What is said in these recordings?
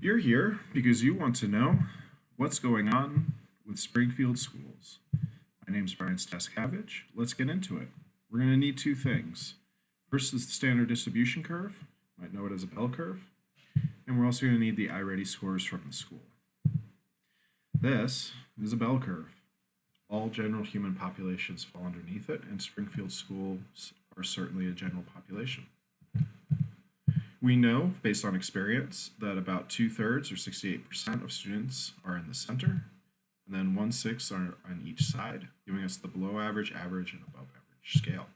You're here because you want to know what's going on with Springfield schools. My name's Brian Staskavich. Let's get into it. We're going to need two things. First is the standard distribution curve. You might know it as a bell curve. And we're also going to need the iReady scores from the school. This is a bell curve. All general human populations fall underneath it, and Springfield schools are certainly a general population. We know, based on experience, that about 2/3 or 68% of students are in the center, and then 1/6 are on each side, giving us the below average, average, and above average scale.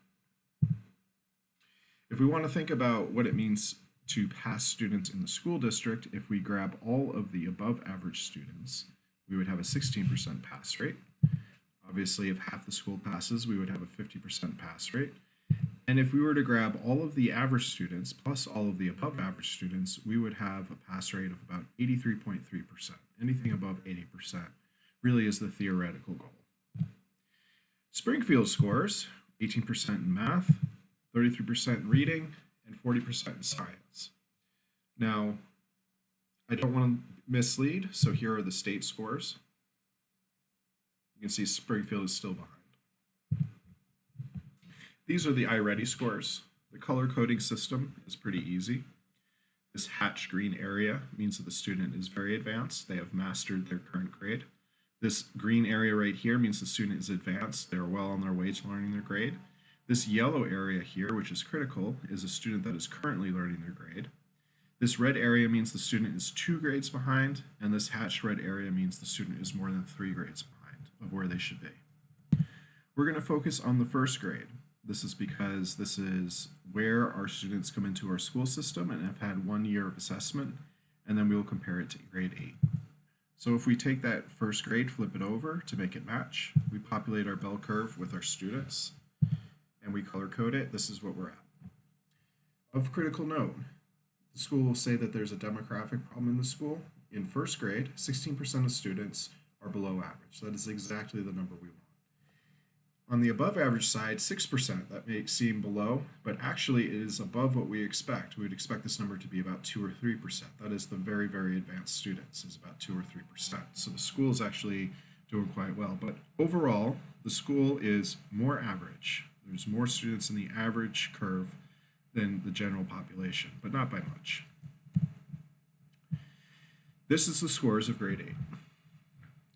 If we want to think about what it means to pass students in the school district, if we grab all of the above average students, we would have a 16% pass rate. Obviously, if half the school passes, we would have a 50% pass rate. And if we were to grab all of the average students plus all of the above average students, we would have a pass rate of about 83.3%. Anything above 80% really is the theoretical goal. Springfield scores 18% in math, 33% in reading, and 40% in science. Now, I don't want to mislead, so here are the state scores. You can see Springfield is still behind. These are the iReady scores. The color coding system is pretty easy. This hatched green area means that the student is very advanced. They have mastered their current grade. This green area right here means the student is advanced. They're well on their way to learning their grade. This yellow area here, which is critical, is a student that is currently learning their grade. This red area means the student is 2 grades behind, and this hatched red area means the student is more than 3 grades behind of where they should be. We're going to focus on the first grade. This is because this is where our students come into our school system and have had 1 year of assessment, and then we will compare it to grade 8. So if we take that first grade, flip it over to make it match, we populate our bell curve with our students, and we color code it. This is what we're at. Of critical note, the school will say that there's a demographic problem in the school. In first grade, 16% of students are below average. That is exactly the number we want. On the above average side, 6%, that may seem below, but actually it is above what we expect. We would expect this number to be about 2 or 3%. That is the very, very advanced students, is about 2 or 3%. So the school is actually doing quite well. But overall, the school is more average. There's more students in the average curve than the general population, but not by much. This is the scores of grade 8.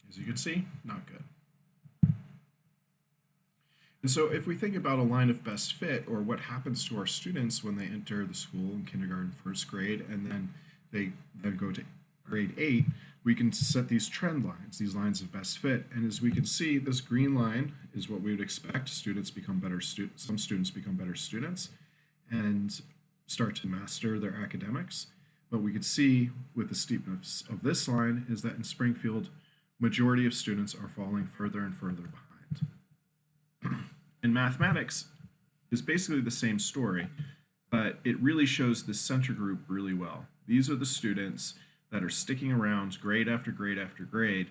As you can see, not good. And so if we think about a line of best fit, or what happens to our students when they enter the school in kindergarten, first grade, and then they then go to grade 8, we can set these trend lines, these lines of best fit. And as we can see, this green line is what we would expect. Students become better students. Some students become better students and start to master their academics. But we could see with the steepness of this line is that in Springfield, majority of students are falling further and further behind. And mathematics is basically the same story, but it really shows the center group really well. These are the students that are sticking around grade after grade after grade,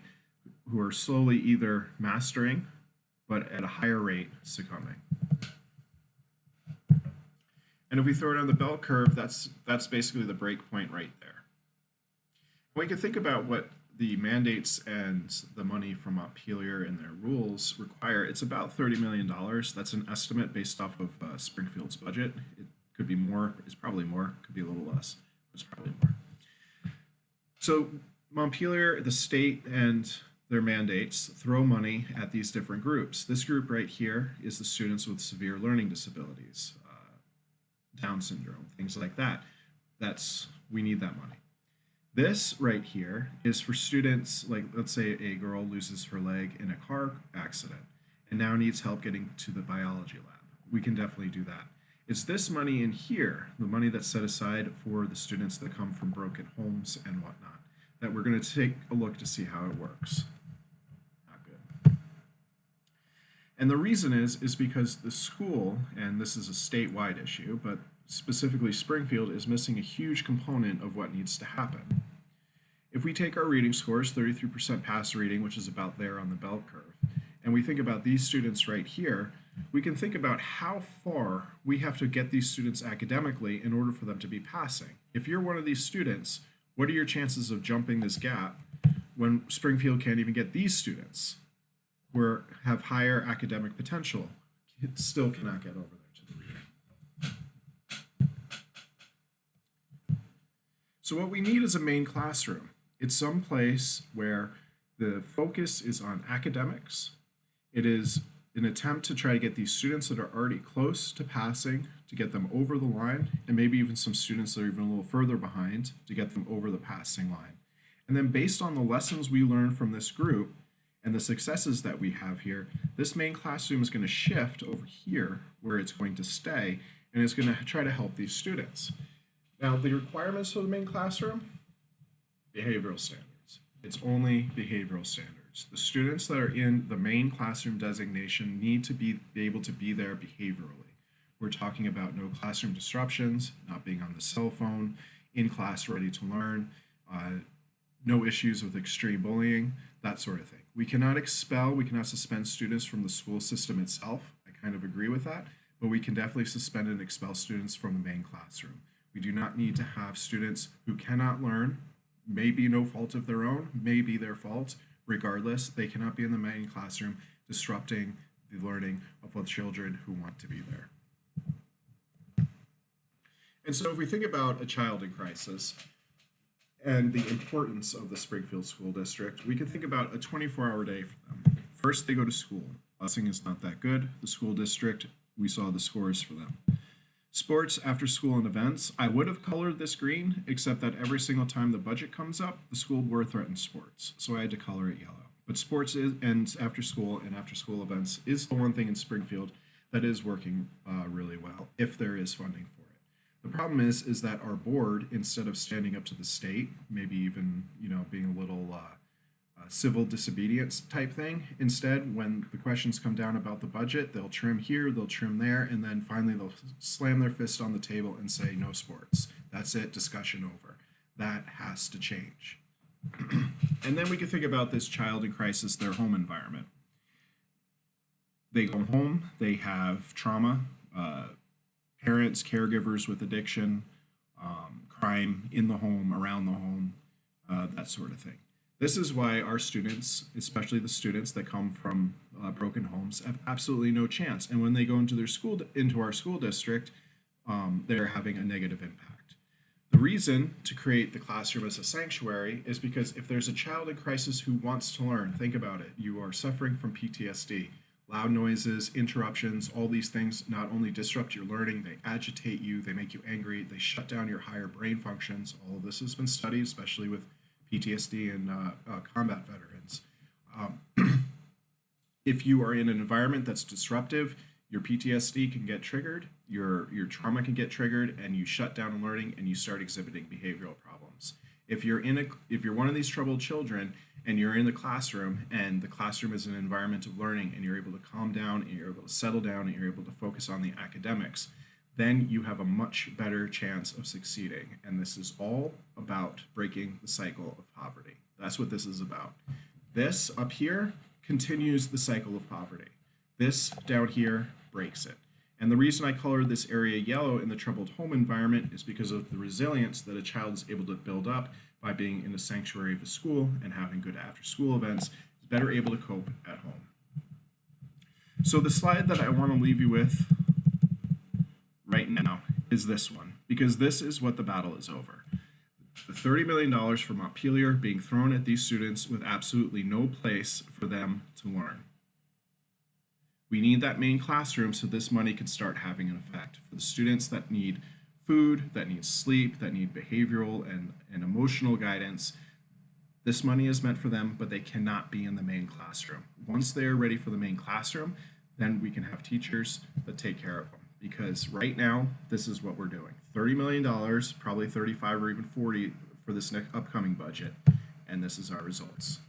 who are slowly either mastering, but at a higher rate succumbing. And if we throw it on the bell curve, that's basically the break point right there. We can think about what the mandates and the money from Montpelier and their rules require. It's about $30 million. That's an estimate based off of Springfield's budget. It could be more, it's probably more, could be a little less, it's probably more. So Montpelier, the state, and their mandates throw money at these different groups. This group right here is the students with severe learning disabilities, Down syndrome, things like that. We need that money. This right here is for students, like let's say a girl loses her leg in a car accident and now needs help getting to the biology lab. We can definitely do that. It's this money in here, the money that's set aside for the students that come from broken homes and whatnot, that we're going to take a look to see how it works. Not good. And the reason is because the school, and this is a statewide issue, but specifically Springfield, is missing a huge component of what needs to happen. If we take our reading scores, 33% pass reading, which is about there on the bell curve, and we think about these students right here, we can think about how far we have to get these students academically in order for them to be passing. If you're one of these students, What are your chances of jumping this gap when Springfield can't even get these students who have higher academic potential, still cannot get over there to the reading? So what we need is a main classroom. It's some place where the focus is on academics. It is an attempt to try to get these students that are already close to passing to get them over the line, and maybe even some students that are even a little further behind to get them over the passing line. And then based on the lessons we learn from this group and the successes that we have here, this main classroom is going to shift over here where it's going to stay, and it's going to try to help these students. Now, the requirements for the main classroom, behavioral standards. It's only behavioral standards. The students that are in the main classroom designation need to be able to be there behaviorally. We're talking about no classroom disruptions, not being on the cell phone, in class ready to learn, no issues with extreme bullying, that sort of thing. We cannot expel, we cannot suspend students from the school system itself. I kind of agree with that, but we can definitely suspend and expel students from the main classroom. We do not need to have students who cannot learn, maybe no fault of their own, maybe their fault. Regardless, they cannot be in the main classroom disrupting the learning of the children who want to be there. And so if we think about a child in crisis and the importance of the Springfield School District, we can think about a 24-hour day for them. First, they go to school. Busing is not that good. The school district, we saw the scores for them. Sports, after school, and events. I would have colored this green, except that every single time the budget comes up, the school board threatens sports, so I had to color it yellow. But sports and after school events is the one thing in Springfield that is working really well, if there is funding for it. The problem is that our board, instead of standing up to the state, maybe even being a little civil disobedience type thing. Instead, when the questions come down about the budget, they'll trim here, they'll trim there, and then finally they'll slam their fist on the table and say no sports. That's it, discussion over. That has to change. And then we can think about this child in crisis, their home environment. They go home, they have trauma, parents, caregivers with addiction, crime in the home, around the home, that sort of thing. This is why our students, especially the students that come from broken homes, have absolutely no chance. And when they go into our school district, they're having a negative impact. The reason to create the classroom as a sanctuary is because if there's a child in crisis who wants to learn, think about it. You are suffering from PTSD. Loud noises, interruptions, all these things not only disrupt your learning, they agitate you, they make you angry, they shut down your higher brain functions. All of this has been studied, especially with PTSD and combat veterans. If you are in an environment that's disruptive, your PTSD can get triggered, your trauma can get triggered, and you shut down learning and you start exhibiting behavioral problems. If you're one of these troubled children and you're in the classroom and the classroom is an environment of learning and you're able to calm down and you're able to settle down and you're able to focus on the academics, then you have a much better chance of succeeding. And this is all about breaking the cycle of poverty. That's what this is about. This up here continues the cycle of poverty. This down here breaks it. And the reason I colored this area yellow in the troubled home environment is because of the resilience that a child is able to build up by being in the sanctuary of a school and having good after-school events, is better able to cope at home. So the slide that I want to leave you with right now is this one, because this is what the battle is over. The $30 million for Montpelier being thrown at these students with absolutely no place for them to learn. We need that main classroom so this money can start having an effect for the students that need food, that need sleep, that need behavioral and emotional guidance. This money is meant for them, but they cannot be in the main classroom. Once they are ready for the main classroom, then we can have teachers that take care of them. Because right now, this is what we're doing. $30 million, probably 35 or even 40 for this next upcoming budget. And this is our results.